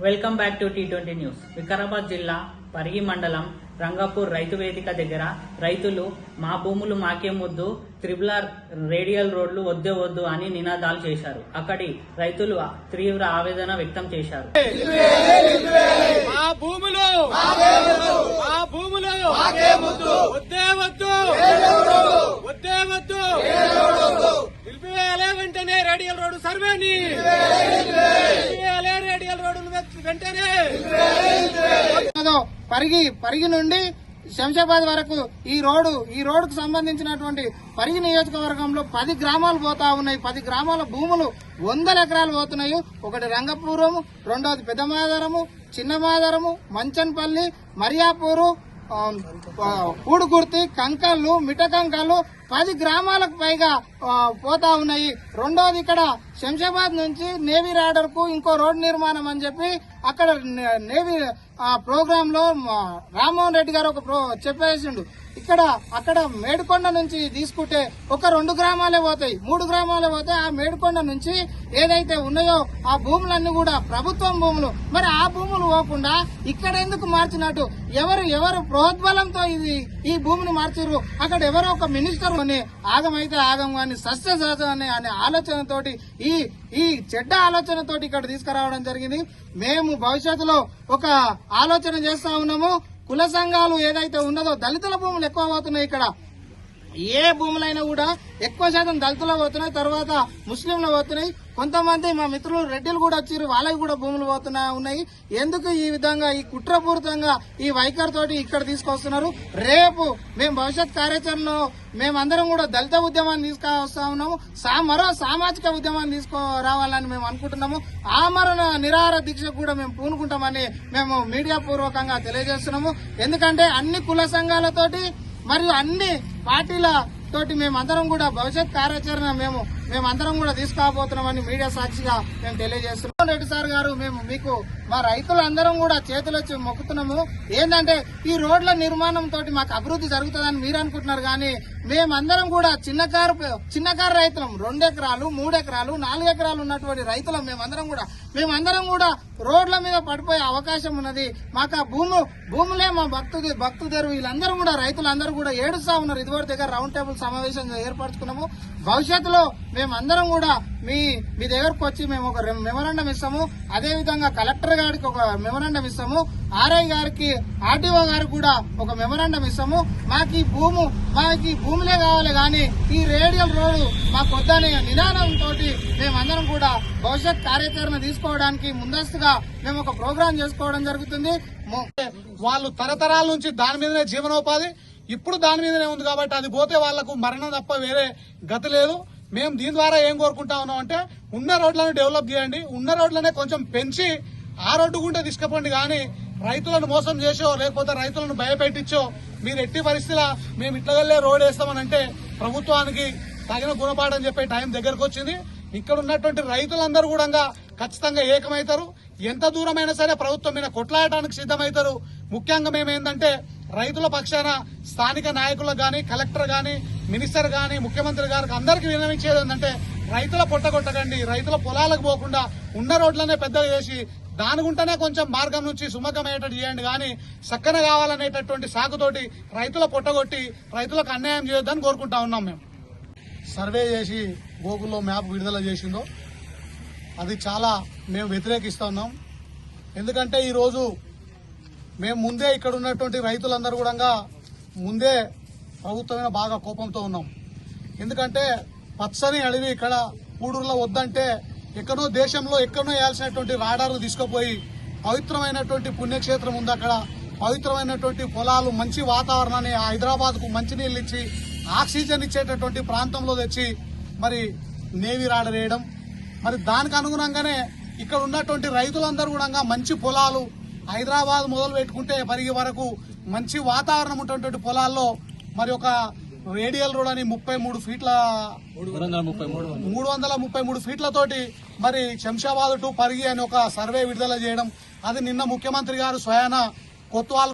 Welcome back to T20 news. Vikarabad జిల్లా పరిగి మండలం రంగాపూర్ రైతు వేదిక దగ్గర రైతులు మా భూములు మాకే ముద్దు, త్రిబులర్ రేడియల్ రోడ్లు వద్దే వద్దు అని నినాదాలు చేశారు. అక్కడి రైతులు తీవ్ర ఆవేదన వ్యక్తం చేశారు. మా భూములు వద్దే వద్దు, వద్దే వద్దు, నిలిపివేయాలే వెంటనే రేడియల్ రోడ్డు సర్వేని, రేడియల్ రోడ్డు వెంటనే. పరిగి నుండి శంషాబాద్ వరకు ఈ రోడ్డుకు సంబంధించినటువంటి పరిగి నియోజకవర్గంలో 10 గ్రామాలు పోతా ఉన్నాయి. 10 గ్రామాల భూములు 100 ఎకరాలు పోతున్నాయి. ఒకటి రంగపురము, రెండోది పెద్దమాదరము, చిన్నమాదరము, మంచన్పల్లి, మరియాపూరు, పూడుగుర్తి, కంకల్లు, మిఠకంకల్లు 10 గ్రామాలకు పైగా పోతా ఉన్నాయి. రెండోది ఇక్కడ శంషాబాద్ నుంచి నేవీ రాడర్ కు ఇంకో రోడ్డు నిర్మాణం అని చెప్పి అక్కడ నేవీ ప్రోగ్రామ్ లో రామ్మోహన్ రెడ్డి గారు చెప్పేసిండు. అక్కడ మేడికొండ నుంచి తీసుకుంటే ఒక 2 గ్రామాలే పోతాయి, 3 గ్రామాలే పోతాయి. ఆ మేడికొండ నుంచి ఏదైతే ఉన్నాయో ఆ భూములన్నీ కూడా ప్రభుత్వం భూములు. మరి ఆ భూములు పోకుండా ఇక్కడ ఎందుకు మార్చినట్టు? ఎవరు ప్రోద్బలంతో ఈ భూమిని మార్చారు? అక్కడ ఎవరో ఒక మినిస్టర్ ఆగమైతే ఆగం కానీ సస్యశాతం అనే ఆలోచనతోటి ఈ చెడ్డ ఆలోచనతోటి ఇక్కడ తీసుకురావడం జరిగింది. మేము భవిష్యత్తులో ఒక ఆలోచన చేస్తా ఉన్నాము. కుల సంఘాలు ఏదైతే ఉన్నదో దళితుల భూములు ఎక్కువ పోతున్నాయి. ఇక్కడ ఏ భూములైనా కూడా ఎక్కువ శాతం దళితులు పోతున్నాయి, తర్వాత ముస్లింలు పోతున్నాయి. కొంతమంది మా మిత్రులు రెడ్డిలు కూడా వచ్చారు, వాళ్ళకి కూడా భూములు ఉన్నాయి. ఎందుకు ఈ విధంగా ఈ కుట్రపూరితంగా ఈ వైఖరితోటి ఇక్కడ తీసుకొస్తున్నారు? రేపు మేము భవిష్యత్ కార్యాచరణలో మేమందరం కూడా దళిత ఉద్యమాన్ని తీసుకొస్తా ఉన్నాము. మరో సామాజిక ఉద్యమాన్ని తీసుకురావాలని మేము అనుకుంటున్నాము. ఆమరణ నిరాహార దీక్ష కూడా మేము పూనుకుంటామని మేము మీడియా పూర్వకంగా తెలియజేస్తున్నాము. ఎందుకంటే అన్ని కుల సంఘాలతోటి మరియు అన్ని పార్టీల తోటి మేమందరం కూడా భవిష్యత్ కార్యాచరణ మేమందరం కూడా తీసుకుపోతున్నామని మీడియా సాక్షిగా మేము తెలియజేస్తున్నాం. రెడ్డి సార్ గారు, మేము మీకు మా రైతులందరం కూడా చేతులొచ్చి మొక్కుతున్నాము. ఏంటంటే ఈ రోడ్ల నిర్మాణం తోటి మాకు అభివృద్ధి జరుగుతుందని మీరు అనుకుంటున్నారు, కానీ మేమందరం కూడా చిన్నకారు రైతులం. 2 ఎకరాలు, 3 ఎకరాలు, 4 ఎకరాలు ఉన్నటువంటి రైతులం. మేమందరం కూడా రోడ్ల మీద పడిపోయే అవకాశం ఉన్నది. మాకు ఆ భూములే మా భక్తుదేరు. వీళ్ళందరూ కూడా రైతులందరూ కూడా ఏడుస్తా ఉన్నారు. ఇదివరకు దగ్గర రౌండ్ టేబుల్ సమావేశం ఏర్పరచుకున్నాము. భవిష్యత్తులో మేమందరం కూడా మీ దగ్గరకు వచ్చి మేము ఒక మెమరాండం ఇస్తాము. అదే విధంగా కలెక్టర్ గారికి ఒక మెమరాండం ఇస్తాము. ఆర్ఐ గారికి, ఆర్డీఓ గారికి కూడా ఒక మెమరాండం ఇస్తాము. మాకు ఈ భూములే కావాలి, కానీ ఈ రేడియల్ రోడ్డు మాకు వద్దనే నినాదంతో మేమందరం కూడా భవిష్యత్ కార్యాచరణ తీసుకోవడానికి ముందస్తుగా మేము ఒక ప్రోగ్రాం చేసుకోవడం జరుగుతుంది. వాళ్ళు తరతరాల నుంచి దాని మీదనే జీవనోపాధి, ఇప్పుడు దాని మీదనే ఉంది. కాబట్టి అది పోతే వాళ్లకు మరణం తప్ప వేరే గతి లేదు. మేము దీని ద్వారా ఏం కోరుకుంటా ఉన్నాం అంటే, ఉన్న రోడ్లను డెవలప్ చేయండి, ఉన్న రోడ్లనే కొంచెం పెంచి ఆ రోడ్డు గుంటే తీసుకుపోండి. కానీ రైతులను మోసం చేసో లేకపోతే రైతులను భయపెట్టించో మీరు ఎట్టి పరిస్థితిలో మేము ఇట్లా వెళ్ళే రోడ్ వేస్తామని అంటే ప్రభుత్వానికి తగిన గుణపాఠం చెప్పే టైం దగ్గరకు వచ్చింది. ఇక్కడ ఉన్నటువంటి రైతులందరూ కూడా ఖచ్చితంగా ఏకమవుతారు. ఎంత దూరమైనా సరే ప్రభుత్వం మీద కొట్లాడటానికి సిద్దమవుతారు. ముఖ్యంగా మేమేందంటే రైతుల పక్షాన స్థానిక నాయకులకు గాని, కలెక్టర్ గాని, మినిస్టర్ గాని, ముఖ్యమంత్రి గారికి అందరికీ విన్నవించేది ఏంటంటే, రైతుల పొట్టగొట్టకండి, రైతుల పొలాలకు పోకుండా ఉన్న రోడ్లనే పెద్దగా చేసి దాని గుంటనే కొంచెం మార్గం నుంచి సుమగమయ్యేటట్టు చేయండి. కానీ చక్కన కావాలనేటటువంటి సాకుతోటి రైతుల పొట్టగొట్టి రైతులకు అన్యాయం చేయొద్దని కోరుకుంటా ఉన్నాం. మేము సర్వే చేసి గూగుల్లో మ్యాప్ విడుదల చేసిందో అది చాలా మేము వ్యతిరేకిస్తా ఉన్నాం. ఎందుకంటే ఈరోజు మేము ముందే ఇక్కడ ఉన్నటువంటి రైతులందరూ కూడా ముందే ప్రభుత్వమైన బాగా కోపంతో ఉన్నాం. ఎందుకంటే పచ్చని అడవి ఇక్కడ పూడూరులో వద్దంటే ఎక్కడో దేశంలో ఎక్కడో వేయాల్సినటువంటి రాడార్లు తీసుకుపోయి పవిత్రమైనటువంటి పుణ్యక్షేత్రం ఉంది, అక్కడ పవిత్రమైనటువంటి పొలాలు, మంచి వాతావరణాన్ని, హైదరాబాద్ కు మంచినీళ్ళు ఇచ్చి ఆక్సిజన్ ఇచ్చేటటువంటి ప్రాంతంలో తెచ్చి మరి నేవీ రాడర్ వేయడం, మరి దానికి అనుగుణంగానే ఇక్కడ ఉన్నటువంటి రైతులందరూ కూడా మంచి పొలాలు, హైదరాబాద్ మొదలు పెట్టుకుంటే పరిగి వరకు మంచి వాతావరణం ఉన్నటువంటి పొలాల్లో మరి ఒక రేడియల్ రోడ్ అని 333 ఫీట్లతోటి మరి శంషాబాద్ టు పరిగి అని ఒక సర్వే విడుదల చేయడం, అది నిన్న ముఖ్యమంత్రి గారు స్వయాన కొత్వాల్